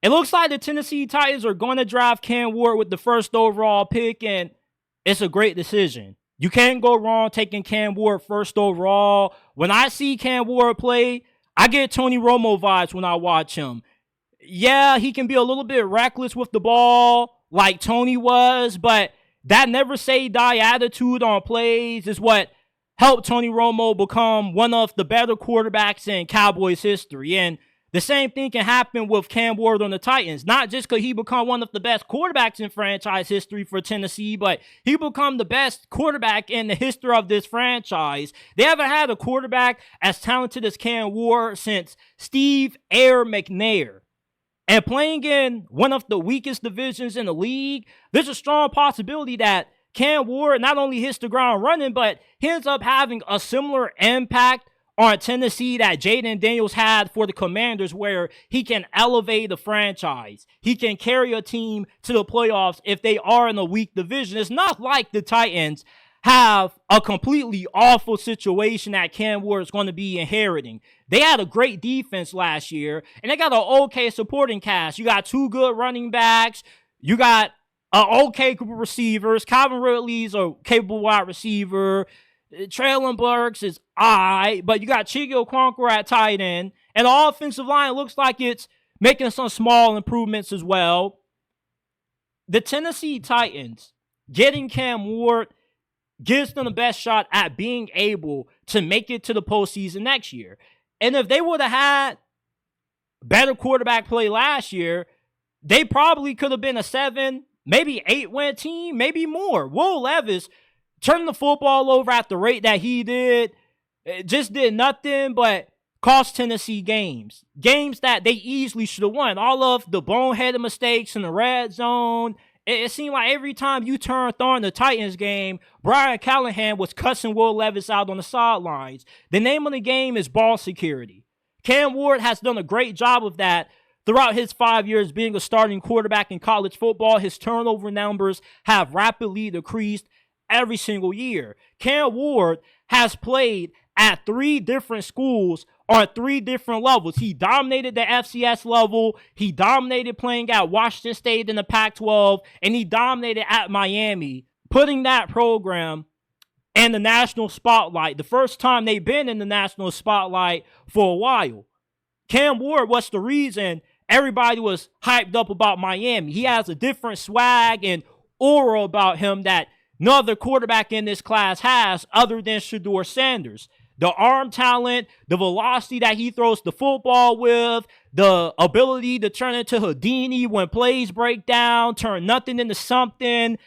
It looks like the Tennessee Titans are going to draft Cam Ward with the first overall pick, and it's a great decision. You can't go wrong taking Cam Ward first overall. When I see Cam Ward play, I get Tony Romo vibes when I watch him. Yeah, he can be a little bit reckless with the ball like Tony was, but that never say die attitude on plays is what helped Tony Romo become one of the better quarterbacks in Cowboys history. And the same thing can happen with Cam Ward on the Titans. Not just because he become one of the best quarterbacks in franchise history for Tennessee, but he become the best quarterback in the history of this franchise. They haven't had a quarterback as talented as Cam Ward since Steve McNair. And playing in one of the weakest divisions in the league, there's a strong possibility that Cam Ward not only hits the ground running, but he ends up having a similar impact on Tennessee that Jaden Daniels had for the Commanders, where he can elevate the franchise. He can carry a team to the playoffs if they are in a weak division. It's not like the Titans have a completely awful situation that Cam Ward is going to be inheriting. They had a great defense last year, and they got an okay supporting cast. You got two good running backs. You got an okay group of receivers. Calvin Ridley's a capable wide receiver. Traylon Burks is alright, but you got Chigil Okonkwo at tight end, and the offensive line looks like it's making some small improvements as well. The Tennessee Titans getting Cam Ward gives them the best shot at being able to make it to the postseason next year. And if they would have had better quarterback play last year, they probably could have been a 7, maybe 8-win team, maybe more. Will Levis turning the football over at the rate that he did, it just did nothing but cost Tennessee games. Games that they easily should have won. All of the boneheaded mistakes in the red zone. It seemed like every time you turned on the Titans game, Brian Callahan was cussing Will Levis out on the sidelines. The name of the game is ball security. Cam Ward has done a great job of that throughout his 5 years being a starting quarterback in college football. His turnover numbers have rapidly decreased every single year. Cam Ward has played at 3 different schools on 3 different levels. He dominated the FCS level, he dominated playing at Washington State in the Pac-12, and he dominated at Miami, putting that program in the national spotlight. The first time they've been in the national spotlight for a while. Cam Ward was the reason everybody was hyped up about Miami. He has a different swag and aura about him that no other quarterback in this class has other than Shedeur Sanders. The arm talent, the velocity that he throws the football with, the ability to turn into Houdini when plays break down, turn nothing into something.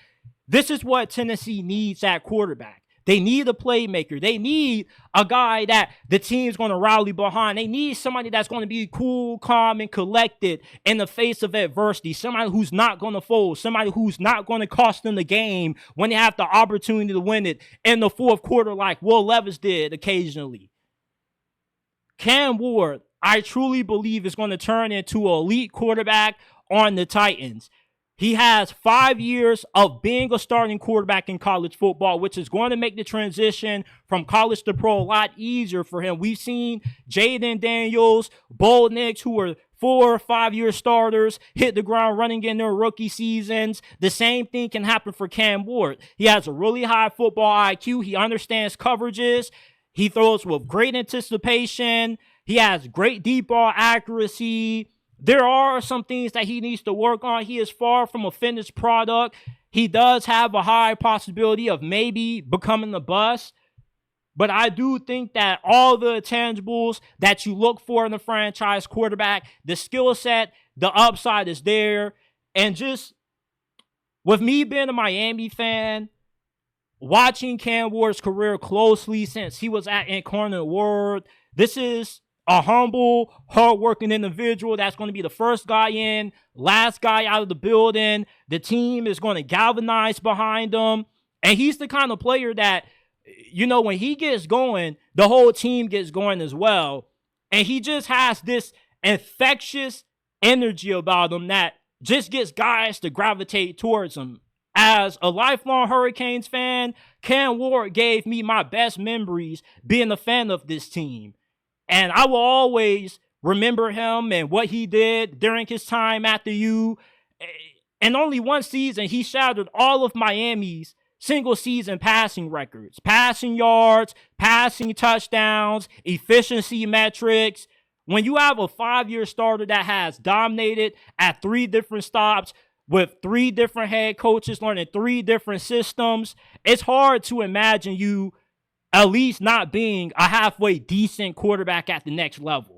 This is what Tennessee needs at quarterback. They need a playmaker. They need a guy that the team's going to rally behind. They need somebody that's going to be cool, calm, and collected in the face of adversity. Somebody who's not going to fold. Somebody who's not going to cost them the game when they have the opportunity to win it in the fourth quarter like Will Levis did occasionally. Cam Ward, I truly believe, is going to turn into an elite quarterback on the Titans. He has 5 years of being a starting quarterback in college football, which is going to make the transition from college to pro a lot easier for him. We've seen Jaden Daniels, Bo Nix, who are 4 or 5 year starters, hit the ground running in their rookie seasons. The same thing can happen for Cam Ward. He has a really high football IQ. He understands coverages. He throws with great anticipation. He has great deep ball accuracy. There are some things that he needs to work on. He is far from a finished product. He does have a high possibility of maybe becoming a bust. But I do think that all the tangibles that you look for in the franchise quarterback, the skill set, the upside is there. And just with me being a Miami fan, watching Cam Ward's career closely since he was at Incarnate Word, this is a humble, hardworking individual that's going to be the first guy in, last guy out of the building. The team is going to galvanize behind him. And he's the kind of player that, you know, when he gets going, the whole team gets going as well. And he just has this infectious energy about him that just gets guys to gravitate towards him. As a lifelong Hurricanes fan, Cam Ward gave me my best memories being a fan of this team. And I will always remember him and what he did during his time at the U. In only one season, he shattered all of Miami's single season passing records, passing yards, passing touchdowns, efficiency metrics. When you have a 5-year starter that has dominated at 3 different stops with 3 different head coaches learning 3 different systems, it's hard to imagine you at least not being a halfway decent quarterback at the next level.